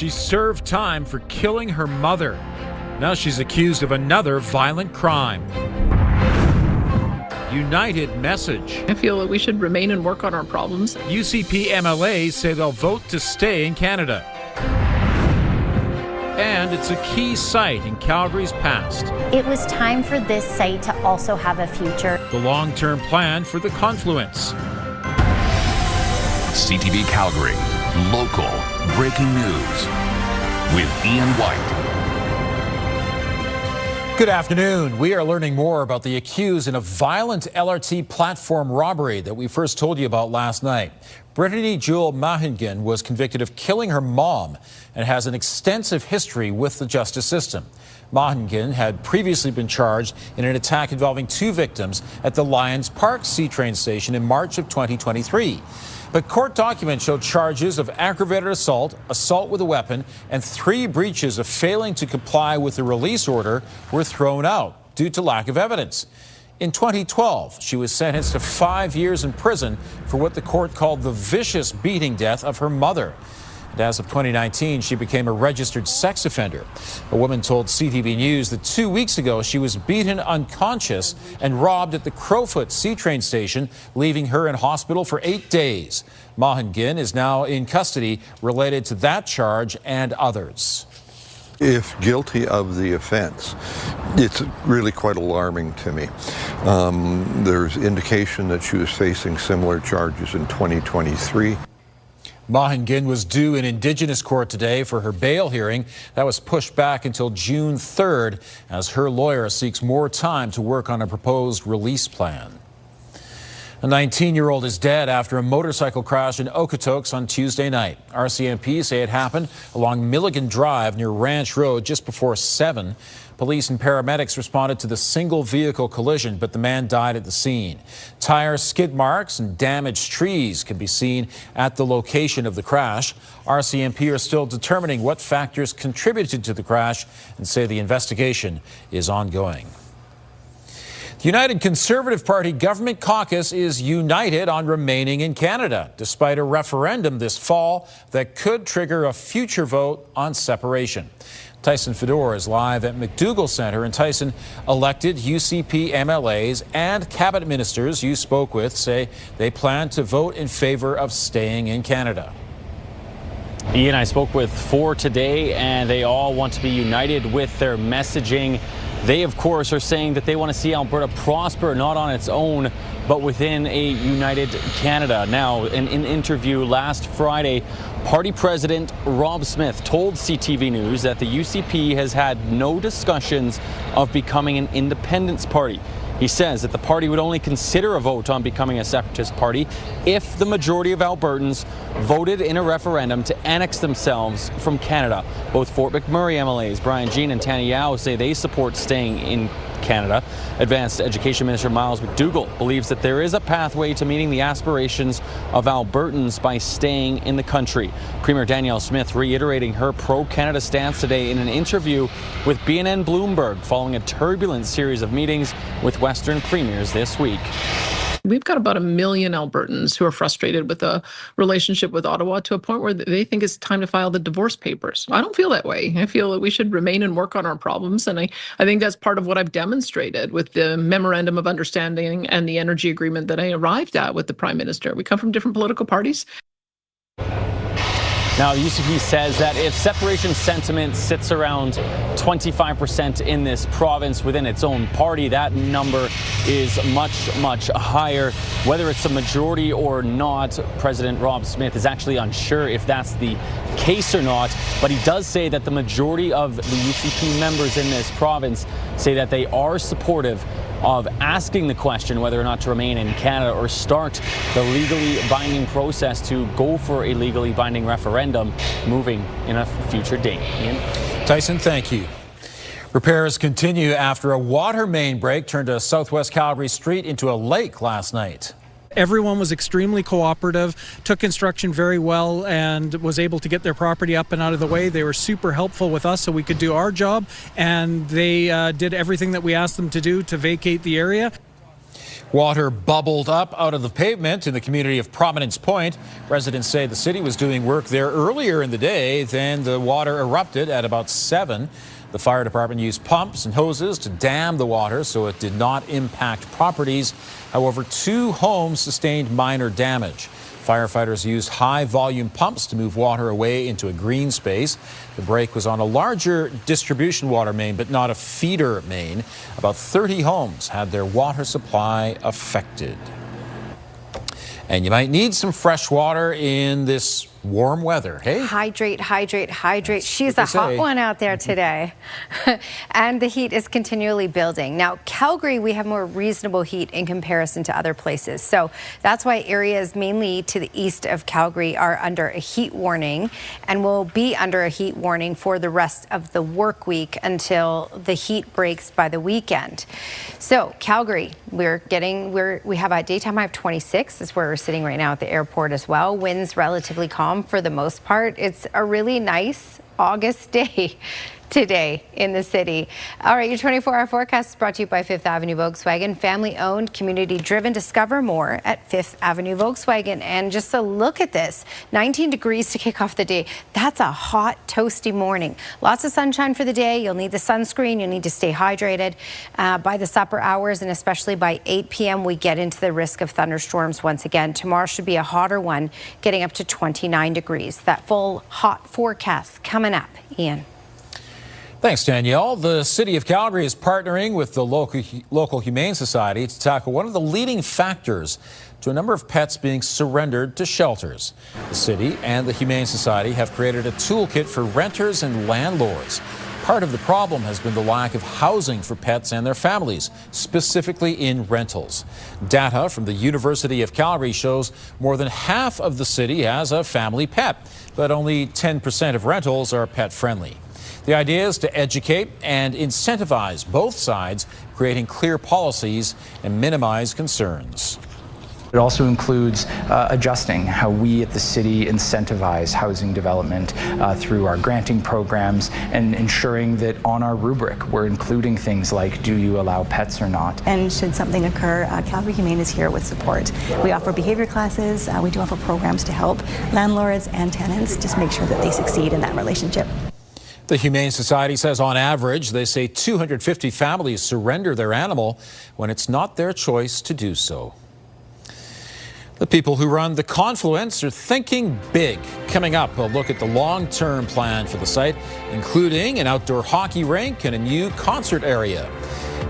She served time for killing her mother. Now she's accused of another violent crime. United message. I feel that we should remain and work on our problems. UCP MLAs say they'll vote to stay in Canada. And it's a key site in Calgary's past. It was time for this site to also have a future. The long-term plan for the confluence. CTV Calgary, local breaking news with Ian White. Good afternoon. We are learning more about the accused in a violent LRT platform robbery that we first told you about last night. Brittany Jewel Mahingen was convicted of killing her mom and has an extensive history with the justice system. Mahingen had previously been charged in an attack involving 2 victims at the Lions Park CTrain station in March of 2023. But court documents showed charges of aggravated assault, assault with a weapon, and 3 breaches of failing to comply with the release order were thrown out due to lack of evidence. In 2012, she was sentenced to 5 years in prison for what the court called the vicious beating death of her mother. And as of 2019, she became a registered sex offender. A woman told CTV News that 2 weeks ago, she was beaten unconscious and robbed at the Crowfoot CTrain station, leaving her in hospital for 8 days. Mahingen is now in custody related to that charge and others. If guilty of the offense, it's really quite alarming to me. There's indication that she was facing similar charges in 2023. Mahingen was due in Indigenous court today for her bail hearing. That was pushed back until June 3rd as her lawyer seeks more time to work on a proposed release plan. A 19-year-old is dead after a motorcycle crash in Okotoks on Tuesday night. RCMP say it happened along Milligan Drive near Ranch Road just before 7. Police and paramedics responded to the single vehicle collision, but the man died at the scene. Tire skid marks and damaged trees can be seen at the location of the crash. RCMP are still determining what factors contributed to the crash and say the investigation is ongoing. The United Conservative Party Government Caucus is united on remaining in Canada, despite a referendum this fall that could trigger a future vote on separation. Tyson Fedor is live at McDougall Centre, and Tyson, elected UCP MLAs and cabinet ministers you spoke with say they plan to vote in favor of staying in Canada. Ian, I spoke with 4 today, and they all want to be united with their messaging. They, of course, are saying that they want to see Alberta prosper, not on its own, but within a united Canada. Now, in an interview last Friday, Party President Rob Smith told CTV News that the UCP has had no discussions of becoming an independence party. He says that the party would only consider a vote on becoming a separatist party if the majority of Albertans voted in a referendum to annex themselves from Canada. Both Fort McMurray MLAs, Brian Jean and Tanya Yao, say they support staying in Canada. Advanced Education Minister Miles McDougall believes that there is a pathway to meeting the aspirations of Albertans by staying in the country. Premier Danielle Smith reiterating her pro-Canada stance today in an interview with BNN Bloomberg following a turbulent series of meetings with Western premiers this week. We've got about 1 million Albertans who are frustrated with the relationship with Ottawa to a point where they think it's time to file the divorce papers. I don't feel that way. I feel that we should remain and work on our problems. And I think that's part of what I've demonstrated with the Memorandum of Understanding and the energy agreement that I arrived at with the Prime Minister. We come from different political parties. Now, the UCP says that if separation sentiment sits around 25% in this province within its own party, that number is much, much higher. Whether it's a majority or not, President Rob Smith is actually unsure if that's the case or not, but he does say that the majority of the UCP members in this province say that they are supportive of asking the question whether or not to remain in Canada or start the legally binding process to go for a legally binding referendum moving in a future date. Ian? Tyson, thank you. Repairs continue after a water main break turned a southwest Calgary street into a lake last night. Everyone was extremely cooperative, took instruction very well, and was able to get their property up and out of the way. They were super helpful with us so we could do our job, and they did everything that we asked them to do to vacate the area. Water bubbled up out of the pavement in the community of Providence Point. Residents say the city was doing work there earlier in the day. Then the water erupted at about 7. The fire department used pumps and hoses to dam the water so it did not impact properties. However, 2 homes sustained minor damage. Firefighters used high-volume pumps to move water away into a green space. The break was on a larger distribution water main, but not a feeder main. About 30 homes had their water supply affected. And you might need some fresh water in this warm weather. Hey? Hydrate, hydrate, hydrate. She's a hot one out there today. And the heat is continually building. Now, Calgary, we have more reasonable heat in comparison to other places. So that's why areas mainly to the east of Calgary are under a heat warning and will be under a heat warning for the rest of the work week until the heat breaks by the weekend. So Calgary, we have a daytime high of 26. This is where we're sitting right now at the airport as well. Winds relatively calm for the most part. It's a really nice August day today in the city. All right, your 24-hour forecast is brought to you by 5th Avenue Volkswagen. Family-owned, community-driven. Discover more at 5th Avenue Volkswagen. And just a look at this, 19 degrees to kick off the day. That's a hot, toasty morning. Lots of sunshine for the day. You'll need the sunscreen. You'll need to stay hydrated. By the supper hours and especially by 8 p.m., we get into the risk of thunderstorms once again. Tomorrow should be a hotter one, getting up to 29 degrees. That full hot forecast coming up. Ian. Thanks, Danielle. The City of Calgary is partnering with the local Humane Society to tackle one of the leading factors to a number of pets being surrendered to shelters. The city and the Humane Society have created a toolkit for renters and landlords. Part of the problem has been the lack of housing for pets and their families, specifically in rentals. Data from the University of Calgary shows more than half of the city has a family pet, but only 10% of rentals are pet-friendly. The idea is to educate and incentivize both sides, creating clear policies and minimize concerns. It also includes adjusting how we at the city incentivize housing development through our granting programs and ensuring that on our rubric we're including things like do you allow pets or not. And should something occur, Calgary Humane is here with support. We offer behavior classes, we do offer programs to help landlords and tenants just make sure that they succeed in that relationship. The Humane Society says on average, they say 250 families surrender their animal when it's not their choice to do so. The people who run the Confluence are thinking big. Coming up, a look at the long-term plan for the site, including an outdoor hockey rink and a new concert area.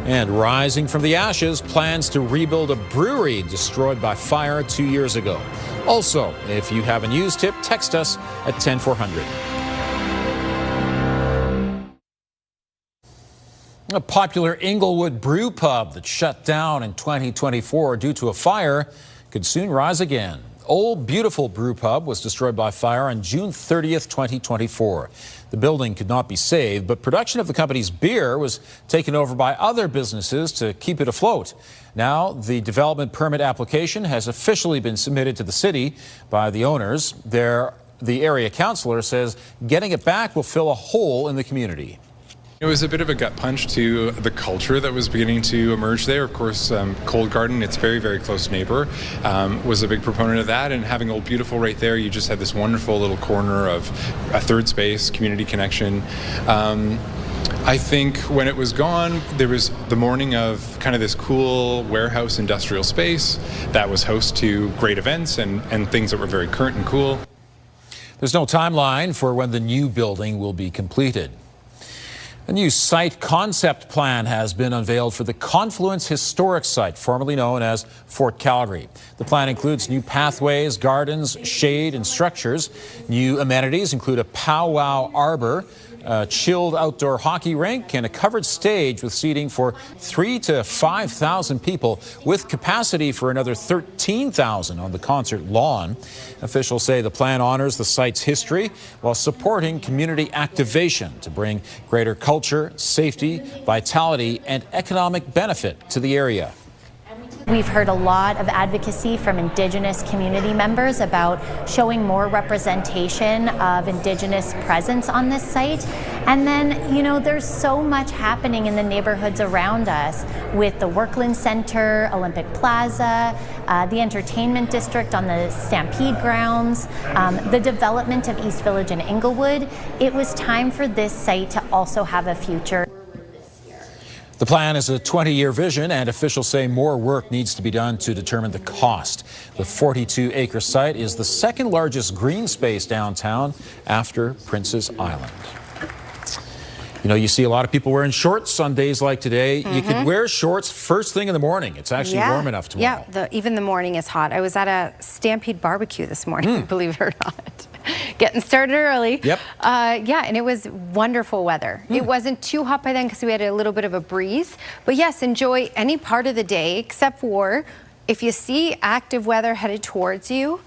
And rising from the ashes, plans to rebuild a brewery destroyed by fire 2 years ago. Also, if you have a news tip, text us at 10400. A popular Inglewood brew pub that shut down in 2024 due to a fire could soon rise again. Old Beautiful Brew Pub was destroyed by fire on June 30th, 2024. The building could not be saved, but production of the company's beer was taken over by other businesses to keep it afloat. Now, the development permit application has officially been submitted to the city by the owners. The area councillor says getting it back will fill a hole in the community. It was a bit of a gut punch to the culture that was beginning to emerge there. Of course, Cold Garden, its very, very close neighbor, was a big proponent of that. And having Old Beautiful right there, you just had this wonderful little corner of a third space, community connection. I think when it was gone, there was the morning of kind of this cool warehouse industrial space that was host to great events and things that were very current and cool. There's no timeline for when the new building will be completed. A new site concept plan has been unveiled for the Confluence Historic Site, formerly known as Fort Calgary. The plan includes new pathways, gardens, shade, and structures. New amenities include a powwow arbor, a chilled outdoor hockey rink, and a covered stage with seating for 3,000 to 5,000 people, with capacity for another 13,000 on the concert lawn. Officials say the plan honors the site's history while supporting community activation to bring greater culture, safety, vitality, and economic benefit to the area. We've heard a lot of advocacy from Indigenous community members about showing more representation of Indigenous presence on this site. And then, you know, there's so much happening in the neighborhoods around us with the Workland Center, Olympic Plaza, the entertainment district on the Stampede grounds, the development of East Village and Inglewood. It was time for this site to also have a future. The plan is a 20-year vision, and officials say more work needs to be done to determine the cost. The 42-acre site is the second largest green space downtown after Prince's Island. You know, you see a lot of people wearing shorts on days like today. You could wear shorts first thing in the morning. It's actually warm enough tomorrow. Yeah, even the morning is hot. I was at a Stampede barbecue this morning, believe it or not. Getting started early. Yep. Yeah, and it was wonderful weather. It wasn't too hot by then because we had a little bit of a breeze. But yes, enjoy any part of the day except for if you see active weather headed towards you.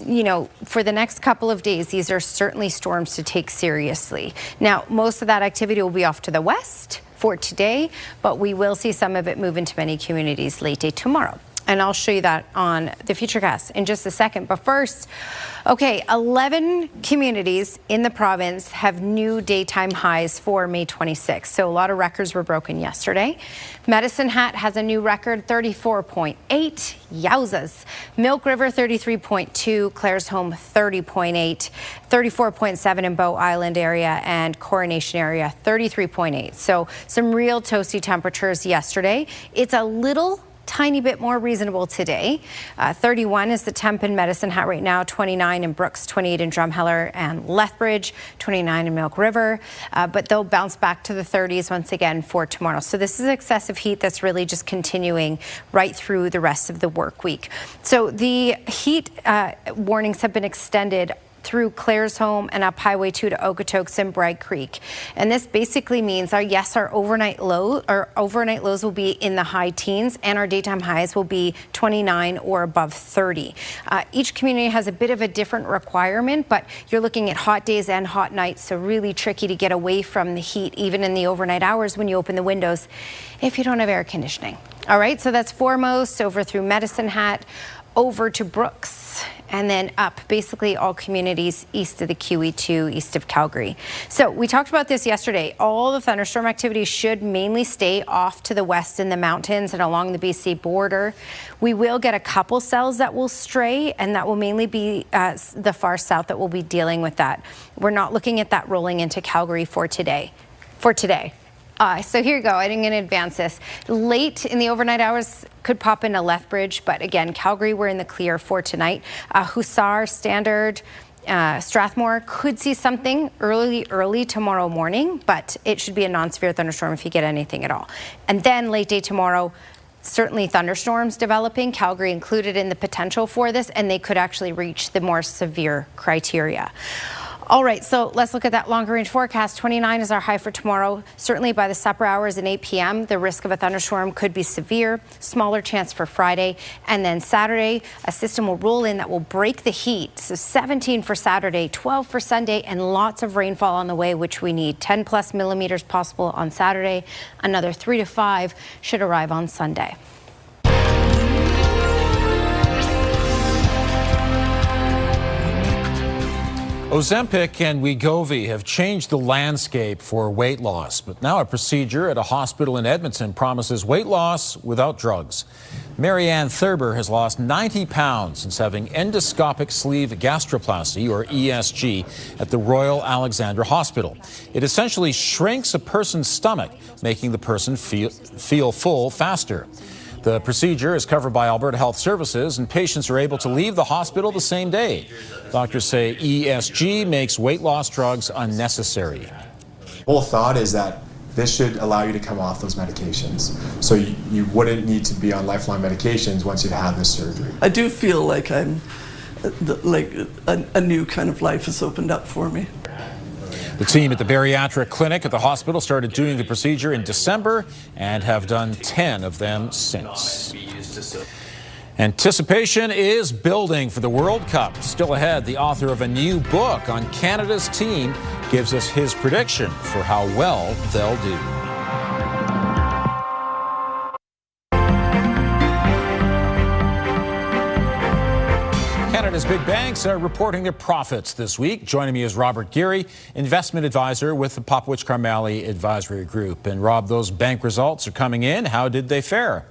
You know, for the next couple of days, these are certainly storms to take seriously. Now, most of that activity will be off to the west for today, but we will see some of it move into many communities late day tomorrow. And I'll show you that on the Futurecast in just a second. But first, okay, 11 communities in the province have new daytime highs for May 26th. So a lot of records were broken yesterday. Medicine Hat has a new record, 34.8. Yowzas. Milk River, 33.2. Claresholm, 30.8. 34.7 in Bow Island area, and Coronation area, 33.8. So some real toasty temperatures yesterday. It's a little tiny bit more reasonable today. 31 is the temp in Medicine Hat right now, 29 in Brooks, 28 in Drumheller and Lethbridge, 29 in Milk River, but they'll bounce back to the 30s once again for tomorrow. So this is excessive heat that's really just continuing right through the rest of the work week. So the heat warnings have been extended through Claresholm and up Highway 2 to Okotoks and Bragg Creek. And this basically means our overnight lows will be in the high teens, and our daytime highs will be 29 or above 30. Each community has a bit of a different requirement, but you're looking at hot days and hot nights, so really tricky to get away from the heat even in the overnight hours when you open the windows if you don't have air conditioning. All right, so that's foremost over through Medicine Hat, over to Brooks, and then up basically all communities east of the QE2, east of Calgary. So we talked about this yesterday. All the thunderstorm activity should mainly stay off to the west in the mountains and along the BC border. We will get a couple cells that will stray, and that will mainly be the far south that will be dealing with that. We're not looking at that rolling into Calgary for today. So here you go. I'm going to advance this. Late in the overnight hours could pop into Lethbridge, but again, Calgary, we're in the clear for tonight. Hussar, Standard, Strathmore could see something early tomorrow morning, but it should be a non-severe thunderstorm if you get anything at all. And then late day tomorrow, certainly thunderstorms developing, Calgary included in the potential for this, and they could actually reach the more severe criteria. All right, so let's look at that longer range forecast. 29 is our high for tomorrow. Certainly by the supper hours at 8 p.m., the risk of a thunderstorm could be severe. Smaller chance for Friday. And then Saturday, a system will roll in that will break the heat. So 17 for Saturday, 12 for Sunday, and lots of rainfall on the way, which we need. 10 plus millimeters possible on Saturday. Another 3 to 5 should arrive on Sunday. Ozempic and Wegovy have changed the landscape for weight loss, but now a procedure at a hospital in Edmonton promises weight loss without drugs. Marianne Thurber has lost 90 pounds since having endoscopic sleeve gastroplasty, or ESG, at the Royal Alexandra Hospital. It essentially shrinks a person's stomach, making the person feel full faster. The procedure is covered by Alberta Health Services, and patients are able to leave the hospital the same day. Doctors say ESG makes weight loss drugs unnecessary. The whole thought is that this should allow you to come off those medications, so you wouldn't need to be on lifelong medications once you've had this surgery. I do feel like I'm a new kind of life has opened up for me. The team at the bariatric clinic at the hospital started doing the procedure in December and have done 10 of them since. Anticipation is building for the World Cup. Still ahead, the author of a new book on Canada's team gives us his prediction for how well they'll do. Canada's big banks are reporting their profits this week. Joining me is Robert Geary, investment advisor with the Popowich-Karmali Advisory Group. And Rob, those bank results are coming in. How did they fare?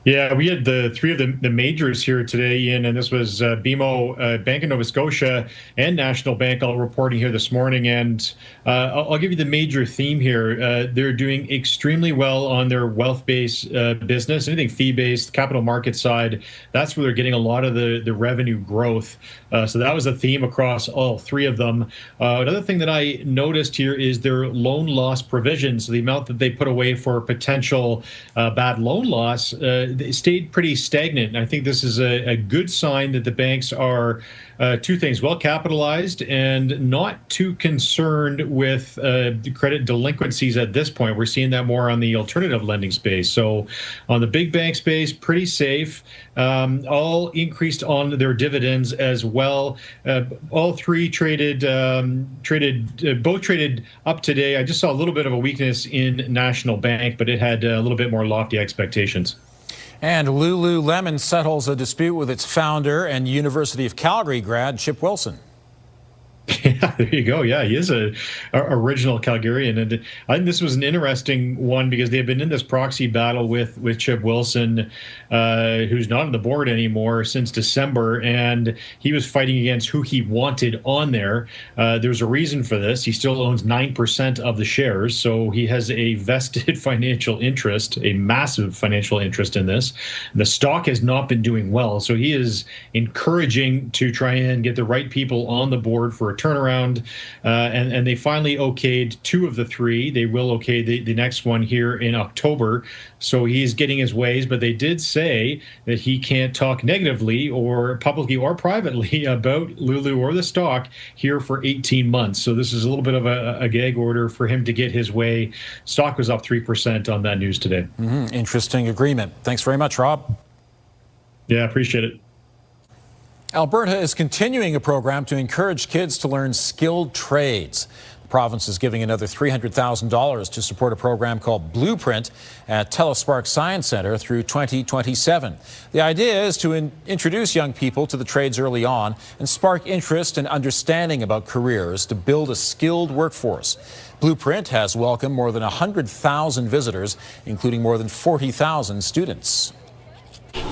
Yeah, we had the three of the majors here today, Ian, and this was BMO, Bank of Nova Scotia, and National Bank all reporting here this morning. And I'll give you the major theme here. They're doing extremely well on their wealth-based business, anything fee-based, capital market side. That's where they're getting a lot of the revenue growth. So that was a theme across all three of them. Another thing that I noticed here is their loan loss provisions, the amount that they put away for potential bad loan loss. They stayed pretty stagnant. And I think this is a good sign that the banks are two things: well capitalized and not too concerned with credit delinquencies at this point. We're seeing that more on the alternative lending space. So on the big bank space, pretty safe. All increased on their dividends as well. All three both traded up today. I just saw a little bit of a weakness in National Bank, but it had a little bit more lofty expectations. And Lululemon settles a dispute with its founder and University of Calgary grad, Chip Wilson. Yeah, there you go. Yeah, he is a original Calgarian, and I think this was an interesting one because they've been in this proxy battle with Chip Wilson, who's not on the board anymore since December, and he was fighting against who he wanted on there. There's a reason for this. He still owns 9% of the shares, so he has a vested financial interest, a massive financial interest in this. The stock has not been doing well, so he is encouraging to try and get the right people on the board for a turnaround, and they finally okayed two of the three. They will okay the next one here in October. So he's getting his ways, but they did say that he can't talk negatively or publicly or privately about Lulu or the stock here for 18 months. So this is a little bit of a gag order for him to get his way. Stock was up 3% on that news today. Interesting agreement. Thanks very much, Rob. Yeah, appreciate it. Alberta is continuing a program to encourage kids to learn skilled trades. The province is giving another $300,000 to support a program called Blueprint at Telespark Science Centre through 2027. The idea is to introduce young people to the trades early on and spark interest and understanding about careers to build a skilled workforce. Blueprint has welcomed more than 100,000 visitors, including more than 40,000 students.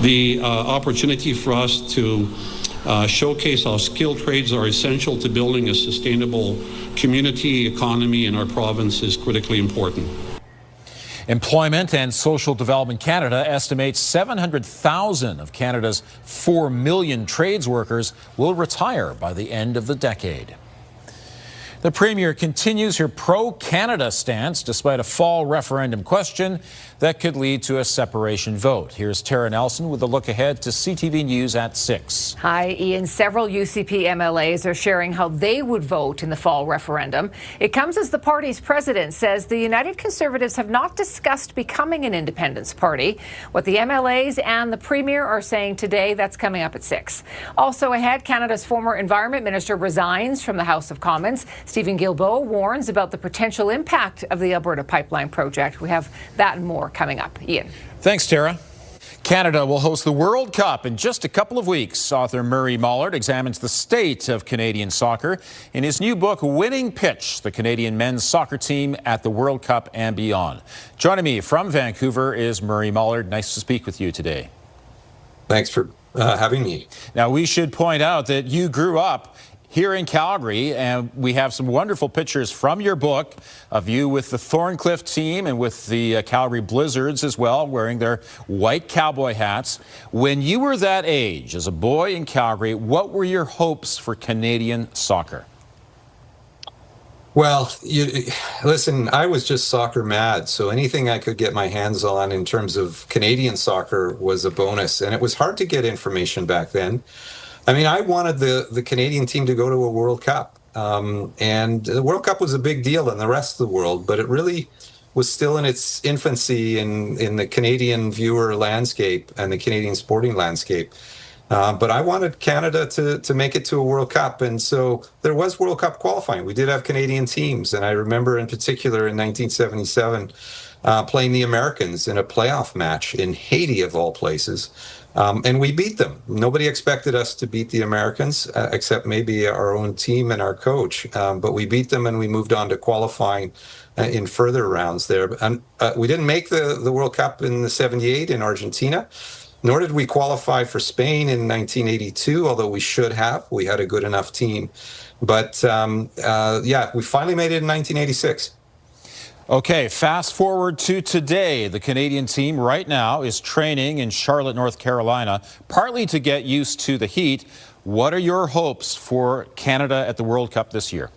The opportunity for us to showcase how skilled trades are essential to building a sustainable community economy in our province is critically important. Employment and Social Development Canada estimates 700,000 of Canada's 4 million trades workers will retire by the end of the decade. The Premier continues her pro-Canada stance despite a fall referendum question that could lead to a separation vote. Here's Tara Nelson with a look ahead to CTV News at 6. Hi, Ian. Several UCP MLAs are sharing how they would vote in the fall referendum. It comes as the party's president says the United Conservatives have not discussed becoming an independence party. What the MLAs and the Premier are saying today, that's coming up at 6. Also ahead, Canada's former Environment Minister resigns from the House of Commons. Stephen Guilbeault warns about the potential impact of the Alberta Pipeline project. We have that and more coming up. Ian. Thanks, Tara. Canada will host the World Cup in just a couple of weeks. Author Murray Mollard examines the state of Canadian soccer in his new book, Winning Pitch, the Canadian men's soccer team at the World Cup and beyond. Joining me from Vancouver is Murray Mollard. Nice to speak with you today. Thanks for having me. Now, we should point out that you grew up here in Calgary, and we have some wonderful pictures from your book of you with the Thorncliffe team and with the Calgary Blizzards as well, wearing their white cowboy hats. When you were that age, as a boy in Calgary, what were your hopes for Canadian soccer? Well, listen, I was just soccer mad, so anything I could get my hands on in terms of Canadian soccer was a bonus, and it was hard to get information back then. I mean, I wanted the Canadian team to go to a World Cup, and the World Cup was a big deal in the rest of the world, but it really was still in its infancy in the Canadian viewer landscape and the Canadian sporting landscape. But I wanted Canada to make it to a World Cup, and so there was World Cup qualifying. We did have Canadian teams, and I remember in particular in 1977 playing the Americans in a playoff match in Haiti, of all places. And we beat them. Nobody expected us to beat the Americans, except maybe our own team and our coach. But we beat them, and we moved on to qualifying in further rounds there. And we didn't make the World Cup in the '78 in Argentina, nor did we qualify for Spain in 1982, although we should have. We had a good enough team. But yeah, we finally made it in 1986. Okay, fast forward to today. The Canadian team right now is training in Charlotte, North Carolina, partly to get used to the heat. What are your hopes for Canada at the World Cup this year?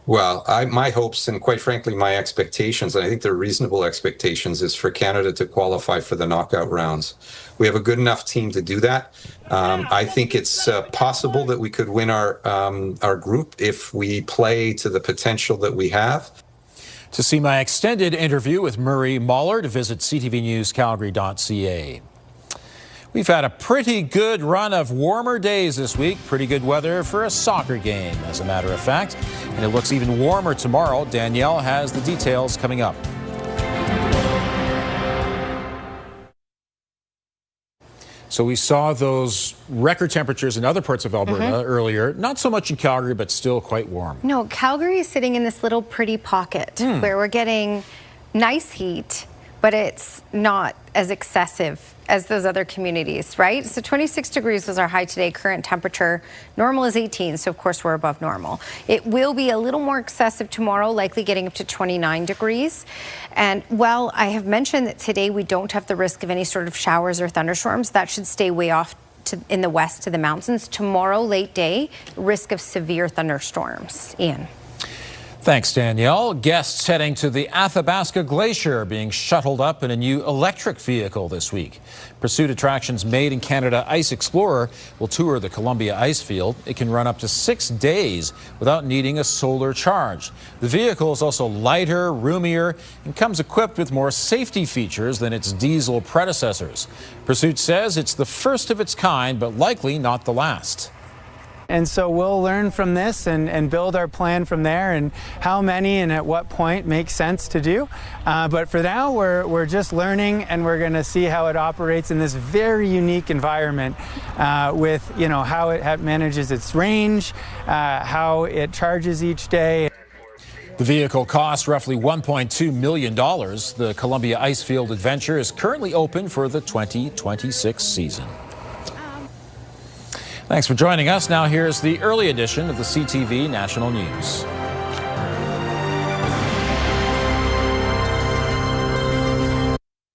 Well, my hopes and quite frankly, my expectations, and I think they're reasonable expectations, is for Canada to qualify for the knockout rounds. We have a good enough team to do that. I think it's possible that we could win our group if we play to the potential that we have. To see my extended interview with Murray Mollard, visit ctvnewscalgary.ca. We've had a pretty good run of warmer days this week. Pretty good weather for a soccer game, as a matter of fact. And it looks even warmer tomorrow. Danielle has the details coming up. So we saw those record temperatures in other parts of Alberta earlier. Not so much in Calgary, but still quite warm. No, Calgary is sitting in this little pretty pocket where we're getting nice heat, but it's not as excessive as those other communities, right? So 26 degrees was our high today. Current temperature, normal is 18, so of course we're above normal. It will be a little more excessive tomorrow, likely getting up to 29 degrees. And while I have mentioned that today we don't have the risk of any sort of showers or thunderstorms, that should stay way off in the west to the mountains. Tomorrow, late day, risk of severe thunderstorms. Ian. Thanks, Danielle. Guests heading to the Athabasca Glacier being shuttled up in a new electric vehicle this week. Pursuit Attractions Made in Canada Ice Explorer will tour the Columbia ice field. It can run up to 6 days without needing a solar charge. The vehicle is also lighter, roomier, and comes equipped with more safety features than its diesel predecessors. Pursuit says it's the first of its kind, but likely not the last. And so we'll learn from this and build our plan from there, and how many and at what point makes sense to do. But for now, we're just learning, and we're going to see how it operates in this very unique environment with, how it manages its range, how it charges each day. The vehicle costs roughly $1.2 million. The Columbia Icefield Adventure is currently open for the 2026 season. Thanks for joining us. Now here's the early edition of the CTV National News.